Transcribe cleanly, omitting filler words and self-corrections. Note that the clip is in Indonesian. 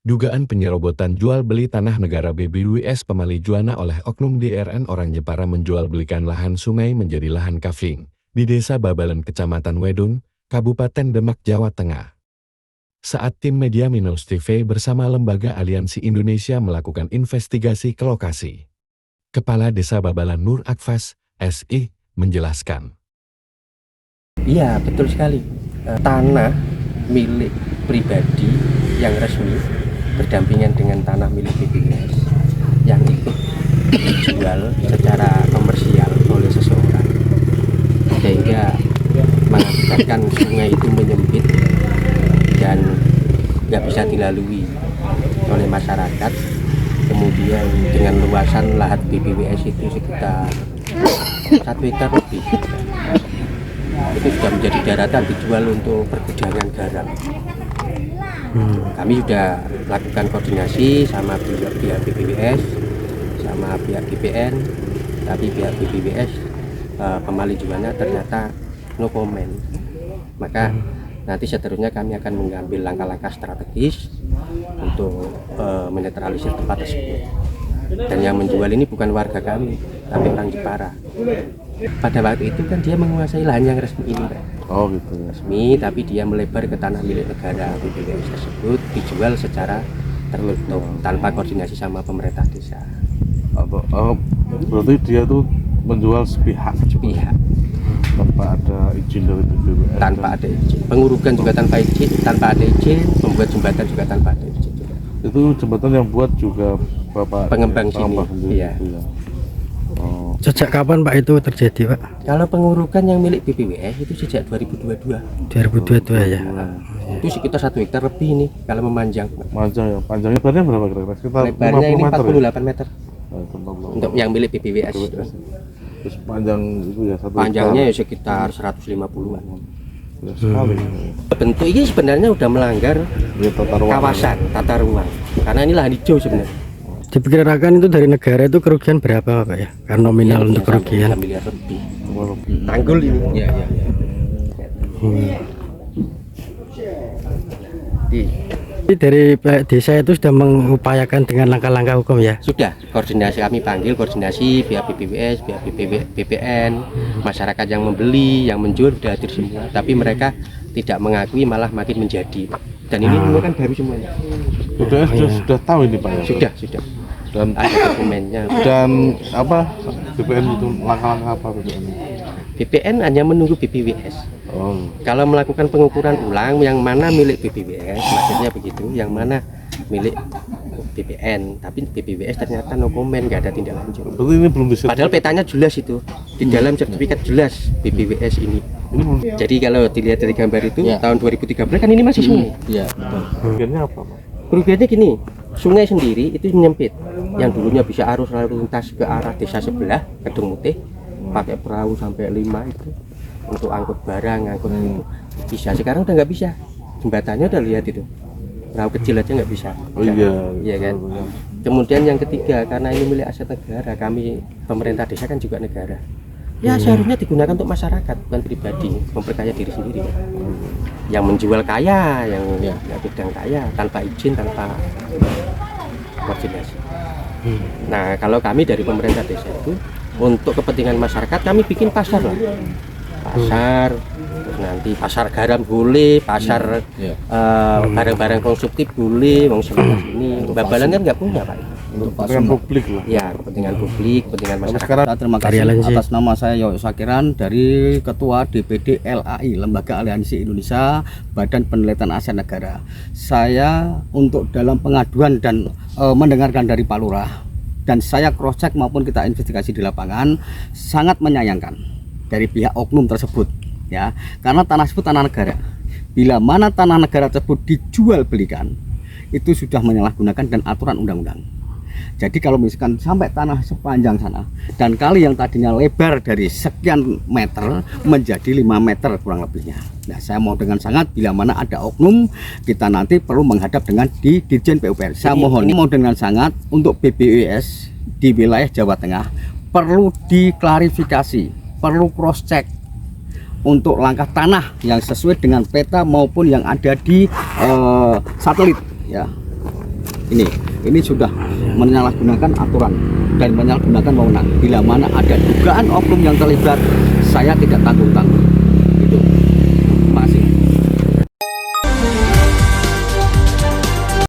Dugaan penyerobotan jual beli tanah negara BBWS Pemali Juwana oleh oknum DRN orang Jepara menjual belikan lahan sungai menjadi lahan kafling di Desa Babalan Kecamatan Wedun, Kabupaten Demak, Jawa Tengah. Saat tim Media Minus TV bersama Lembaga Aliansi Indonesia melakukan investigasi ke lokasi, Kepala Desa Babalan Nur Akfas, SI, menjelaskan. Iya, betul sekali. Tanah milik pribadi yang resmi berdampingan dengan tanah milik BBWS yang ikut dijual secara komersial oleh seseorang, sehingga mengakibatkan sungai itu menyempit dan nggak bisa dilalui oleh masyarakat. Kemudian dengan luasan lahan BBWS itu sekitar 1 hektar lebih, itu sudah menjadi daratan dijual untuk pergudangan garam. Kami sudah lakukan koordinasi sama pihak BBWS, sama pihak BPN, tapi pihak BBWS Pemali Juwana ternyata no comment. Maka nanti seterusnya kami akan mengambil langkah-langkah strategis untuk menetralisir tempat tersebut. Dan yang menjual ini bukan warga kami, tapi orang Jepara. Pada waktu itu kan dia menguasai lahan yang resmi ini, Pak. Oh gitu ya. Resmi, tapi dia melebar ke tanah milik negara BBWS tersebut, dijual secara tertutup tanpa koordinasi sama pemerintah desa. Berarti dia tuh menjual sepihak tanpa ada izin dari BBWS. Tanpa ada izin. Pengurukan juga tanpa izin, membuat jembatan juga tanpa ada izin juga. Itu jembatan yang buat juga Bapak Pengembang sini. Iya. Gitu ya. Oh. Sejak kapan Pak itu terjadi, Pak? Kalau pengurukan yang milik BBWS itu sejak 2022. 2022 ya. Itu sekitar 1 hektar lebih ini kalau memanjang. Panjang ya. Panjangnya lebarnya berapa kira-kira? Sekitar Lebarnya ini 50 meter. 48 meter. Ya? Untuk yang milik BBWS. Terus panjang itu ya 1 Panjangnya ya sekitar 150-an. ya, sekali. Bentuk ini sebenarnya udah melanggar Ya, kawasan tata ruang. Karena ini lahan hijau sebenarnya. Diperkirakan itu dari negara itu kerugian berapa, Pak ya? Karena nominal untuk kerugian. 3 miliar lebih. Tanggul ini. Ya. Jadi dari pihak desa itu sudah mengupayakan dengan langkah-langkah hukum ya? Sudah, koordinasi kami panggil koordinasi pihak BBWS, pihak BPN, masyarakat yang membeli, yang menjual sudah hadir semua. Tapi mereka tidak mengakui, malah makin menjadi. Dan ini semua kan baru semuanya. Sudah tahu ini Pak ya? Sudah. Dan Ada dokumennya. dan apa BPN itu langkah-langkah apa BPN? BPN hanya menunggu BBWS. Oh. Kalau melakukan pengukuran ulang yang mana milik BBWS, maksudnya begitu, yang mana milik BPN, tapi BBWS ternyata no comment, nggak ada tindak lanjut. Berarti ini belum bisa. Padahal petanya jelas itu, di dalam sertifikat jelas BBWS ini. Jadi kalau dilihat dari gambar itu tahun 2013 kan ini masih sungai. Iya. Kerugiannya apa Pak? Kerugiannya gini, sungai sendiri itu menyempit. Yang dulunya bisa arus lalu lintas ke arah desa sebelah, Kedung Mutih, pakai perahu sampai 5 itu untuk angkut barang, angkut itu bisa. Sekarang udah nggak bisa. Jembatannya udah lihat itu, perahu kecil aja nggak bisa. Oh Iya kan. Kemudian yang ketiga, karena ini milik aset negara, kami pemerintah desa kan juga negara. Ya seharusnya digunakan untuk masyarakat, bukan pribadi, memperkaya diri sendiri. Yang menjual kaya, yang bidang kaya, tanpa izin, tanpa koordinasi. Nah, kalau kami dari pemerintah desa itu untuk kepentingan masyarakat kami bikin pasar lah. Pasar, terus nanti pasar garam boleh, pasar barang-barang konsumtif boleh, wong sebelah sini. Babalan kan nggak punya Pak. Untuk kepentingan publik lah. Ya, kepentingan publik, kepentingan masyarakat. Sekarang Terima kasih atas nama saya Yoyo Sakiran dari Ketua DPD LAI Lembaga Aliansi Indonesia Badan Penelitian Aset Negara. Saya untuk dalam pengaduan dan mendengarkan dari Pak Lurah dan saya cross check maupun kita investigasi di lapangan sangat menyayangkan dari pihak oknum tersebut ya, karena tanah tersebut tanah negara. Bila mana tanah negara tersebut dijual belikan itu sudah menyalahgunakan dan aturan undang-undang. Jadi kalau misalkan sampai tanah sepanjang sana dan kali yang tadinya lebar dari sekian meter menjadi 5 meter kurang lebihnya. Nah, saya mau dengan sangat bila mana ada oknum kita nanti perlu menghadap dengan di Dirjen PUPR. Saya mohon ini mau dengan sangat untuk BBWS di wilayah Jawa Tengah perlu diklarifikasi, perlu cross check untuk langkah tanah yang sesuai dengan peta maupun yang ada di satelit ya. ini sudah menyalahgunakan aturan dan menyalahgunakan wewenang. Bila mana ada dugaan oknum yang terlibat, saya tidak tanggung-tanggung.